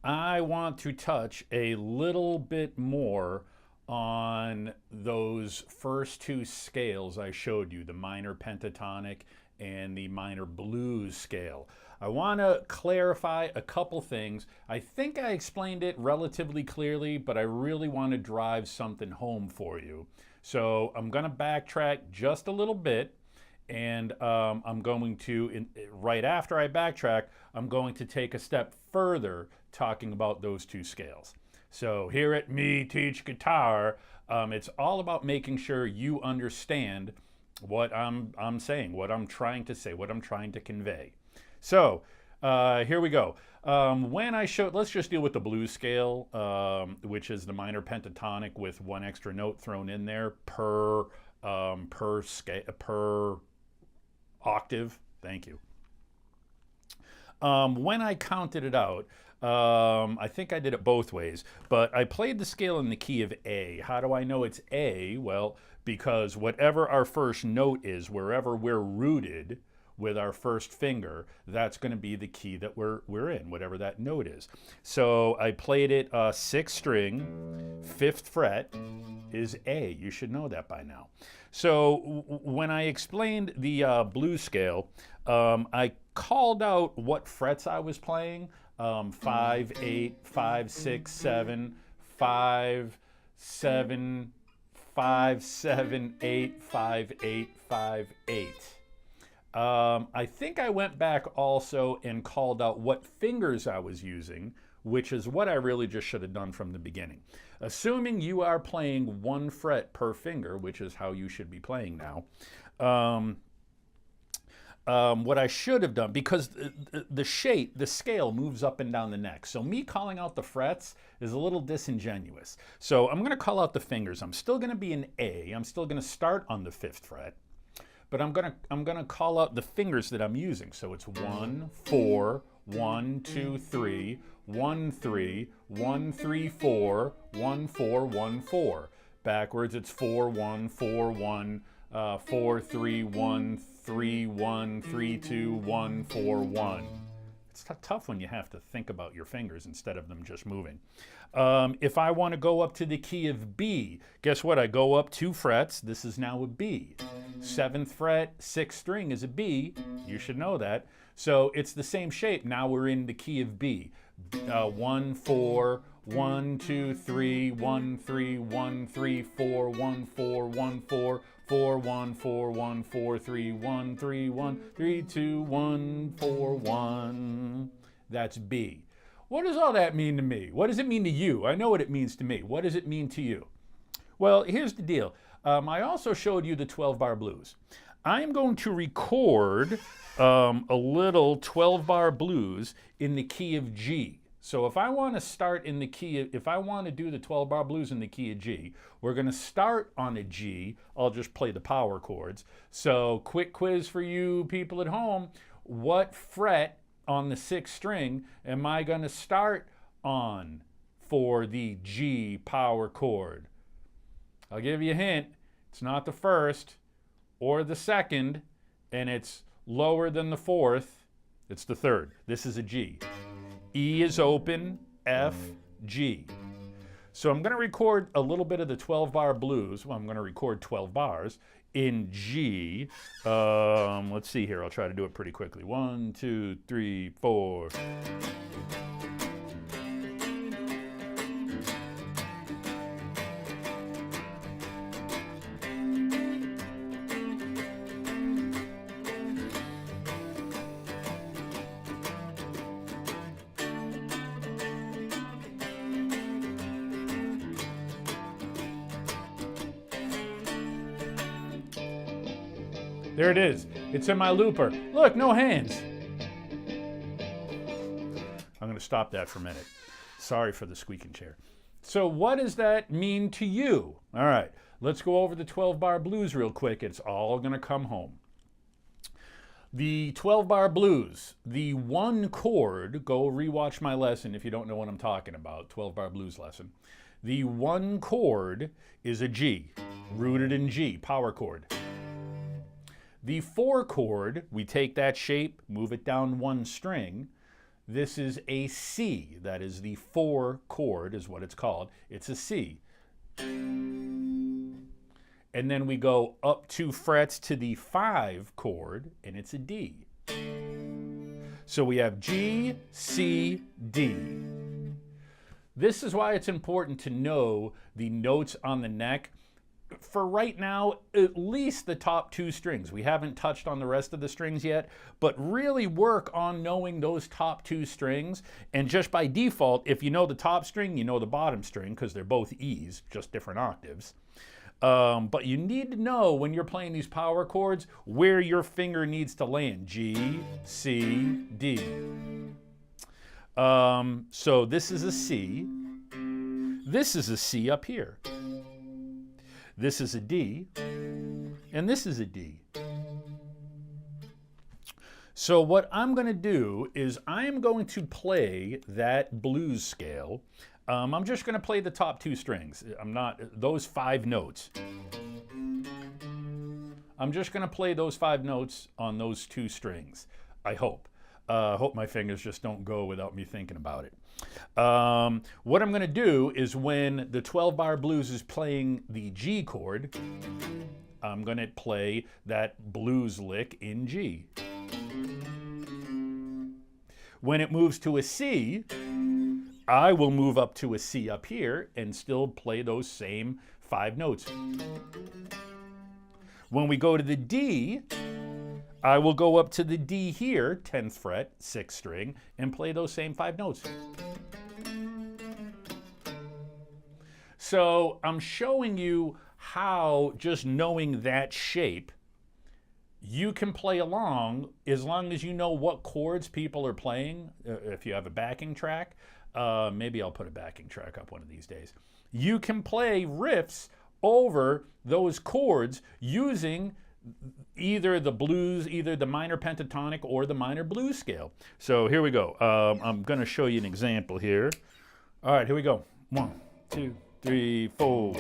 I want to touch a little bit more on those first two scales I showed you, the minor pentatonic and the minor blues scale. I want to clarify a couple things. I think I explained it relatively clearly, but I really want to drive something home for you. So I'm going to backtrack just a little bit, and I'm going to, right after I backtrack, I'm going to take a step further talking about those two scales. So here at Me Teach Guitar, it's all about making sure you understand what I'm saying, what I'm trying to say, what I'm trying to convey. So here we go. When I showed, let's just deal with the blues scale, which is the minor pentatonic with one extra note thrown in there per octave. Thank you. When I counted it out, I think I did it both ways, but I played the scale in the key of A. How do I know it's A? Well, because whatever our first note is, wherever we're rooted with our first finger, that's going to be the key that we're in, whatever that note is. So I played it 6th string, 5th fret is A. You should know that by now. So when I explained the blues scale, I called out what frets I was playing. 5, 8, 5, 6, 7, 5, 7, 5, 7, 8, 5, 8, 5, 8. I think I went back also and called out what fingers I was using, which is what I really just should have done from the beginning. Assuming you are playing 1 fret per finger, which is how you should be playing now, what I should have done, because the scale moves up and down the neck. So me calling out the frets is a little disingenuous. So I'm going to call out the fingers. I'm still going to be in A. I'm still going to start on the 5th fret, but I'm going to call out the fingers that I'm using. So it's 1, 4, 1, 2, 3, 1, 3, 1, 3, 4, 1, 4, 1, 4. Backwards it's 4, 1, 4, 1, 4, 3, 1, 3, 1, 3, 2, 1, 4, 1. It's tough when you have to think about your fingers instead of them just moving. If I want to go up to the key of B, guess what? I go up 2 frets. This is now a B. 7th fret, 6th string is a B. You should know that. So it's the same shape. Now we're in the key of B. 1, 4, 1, 2, 3, 1, 3, 1, 3, 4, 1, 4, 1, 4, 4, 1, 4, 1, 4, 3, 1, 3, 1, 3, 2, 1, 4, 1. That's B. What does all that mean to me? What does it mean to you? I know what it means to me. What does it mean to you? Well, here's the deal. I also showed you the 12-bar blues. I'm going to record a little 12-bar blues in the key of G. So if I want to start in the key, if I want to do the 12-bar blues in the key of G, we're going to start on a G. I'll just play the power chords. So quick quiz for you people at home. What fret on the 6th string am I going to start on for the G power chord? I'll give you a hint. It's not the 1st or the 2nd, and it's lower than the 4th. It's the 3rd. This is a G. E is open, F, G. So I'm going to record a little bit of the 12-bar blues. Well, I'm going to record 12 bars in G. Let's see here. I'll try to do it pretty quickly. 1, 2, 3, 4. There it is. It's in my looper. Look, no hands. I'm going to stop that for a minute. Sorry for the squeaking chair. So what does that mean to you? All right, let's go over the 12-bar blues real quick. It's all going to come home. The 12-bar blues, the 1 chord, go rewatch my lesson if you don't know what I'm talking about, 12-bar blues lesson. The 1 chord is a G, rooted in G, power chord. The 4 chord, we take that shape, move it down 1 string. This is a C. That is the 4 chord is what it's called. It's a C. And then we go up 2 frets to the 5 chord, and it's a D. So we have G, C, D. This is why it's important to know the notes on the neck. For right now, at least the top 2 strings. We haven't touched on the rest of the strings yet, but really work on knowing those top 2 strings. And just by default, if you know the top string, you know the bottom string, because they're both E's, just different octaves. But you need to know when you're playing these power chords where your finger needs to land. G, C, D. So this is a C. This is a C up here. This is a D. And this is a D. So what I'm going to do is I am going to play that blues scale. I'm just going to play the top 2 strings. I'm not, those 5 notes. I'm just going to play those 5 notes on those 2 strings, I hope. Hope my fingers just don't go without me thinking about it. What I'm going to do is when the 12-bar blues is playing the G chord, I'm going to play that blues lick in G. When it moves to a C, I will move up to a C up here and still play those same 5 notes. When we go to the D, I will go up to the D here, 10th fret, 6th string, and play those same 5 notes. So I'm showing you how just knowing that shape, you can play along as long as you know what chords people are playing. If you have a backing track, maybe I'll put a backing track up one of these days. You can play riffs over those chords using either the blues, either the minor pentatonic or the minor blues scale. So here we go. I'm going to show you an example here. All right, here we go. 1, 2, 3, 4.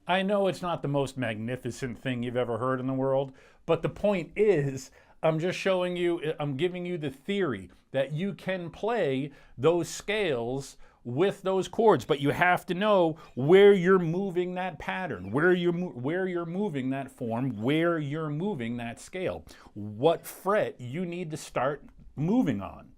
I know it's not the most magnificent thing you've ever heard in the world, but the point is, I'm just showing you, I'm giving you the theory that you can play those scales with those chords, but you have to know where you're moving that pattern, where you're moving that form, where you're moving that scale, what fret you need to start moving on.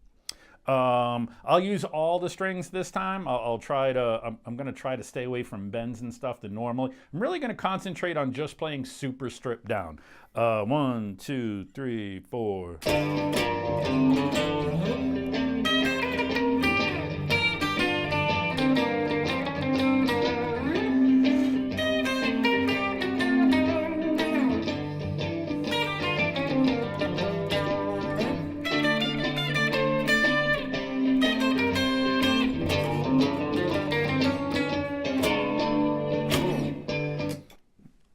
I'll use all the strings this time. I'm going to try to stay away from bends and stuff that normally. I'm really going to concentrate on just playing super stripped down. 1, 2, 3, 4.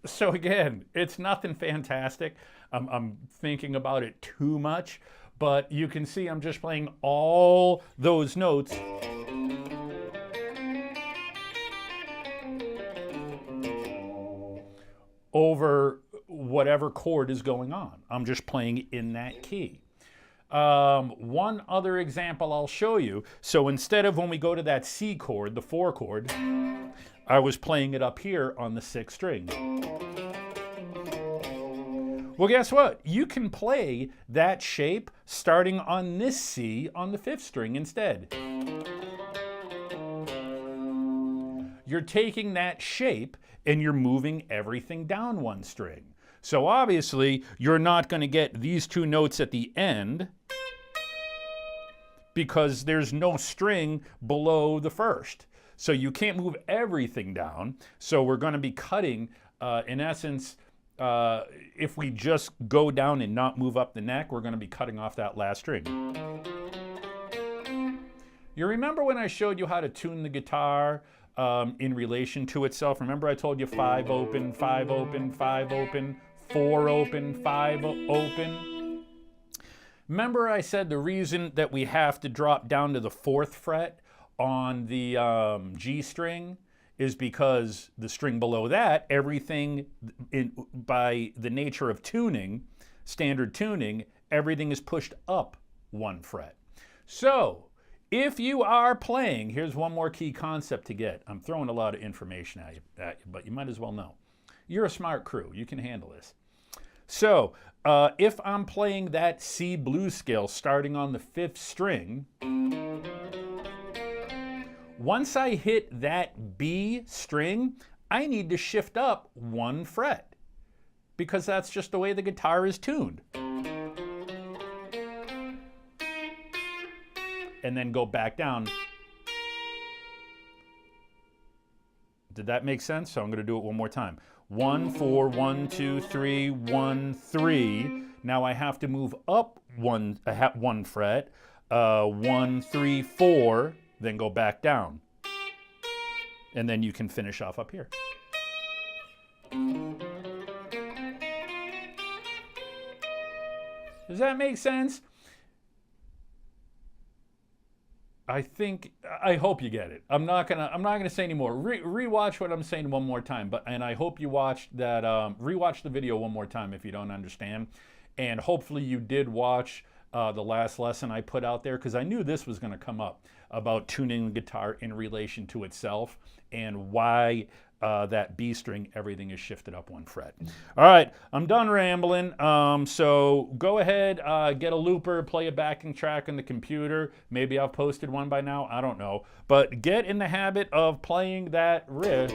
So again, it's nothing fantastic. I'm thinking about it too much, but you can see I'm just playing all those notes over whatever chord is going on. I'm just playing in that key. One other example I'll show you. So instead of when we go to that C chord, the 4 chord, I was playing it up here on the 6th string. Well, guess what? You can play that shape starting on this C on the 5th string instead. You're taking that shape and you're moving everything down 1 string. So obviously, you're not going to get these 2 notes at the end because there's no string below the 1st. So you can't move everything down. So we're going to be cutting, in essence, if we just go down and not move up the neck, we're going to be cutting off that last string. You remember when I showed you how to tune the guitar in relation to itself. Remember I told you 5 open, 5 open, 5 open, 4 open, 5 open. Remember I said the reason that we have to drop down to the 4th fret on the G string is because the string below that, everything by the nature of tuning, standard tuning, everything is pushed up 1 fret. So if you are playing, here's one more key concept to get. I'm throwing a lot of information at you, but you might as well know. You're a smart crew. You can handle this. So if I'm playing that C blues scale starting on the 5th string, once I hit that B string, I need to shift up 1 fret because that's just the way the guitar is tuned. And then go back down. Did that make sense? So I'm going to do it one more time. 1, 4, 1, 2, 3, 1, 3. Now I have to move up one fret. 1, 3, 4. Then go back down. And then you can finish off up here. Does that make sense? I hope you get it. I'm not gonna say any more. Rewatch what I'm saying one more time. And I hope you watched that. Rewatch the video one more time if you don't understand. And hopefully you did watch the last lesson I put out there, because I knew this was going to come up about tuning the guitar in relation to itself and why that B string, everything is shifted up 1 fret. All right, I'm done rambling. So go ahead, get a looper, play a backing track on the computer. Maybe I've posted one by now, I don't know. But get in the habit of playing that riff.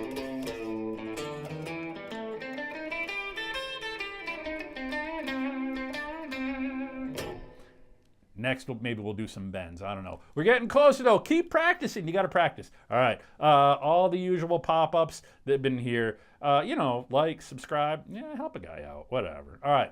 Next, maybe we'll do some bends. I don't know. We're getting closer, though. Keep practicing. You got to practice. All right. All the usual pop-ups that have been here. You know, like, subscribe. Yeah, help a guy out. Whatever. All right.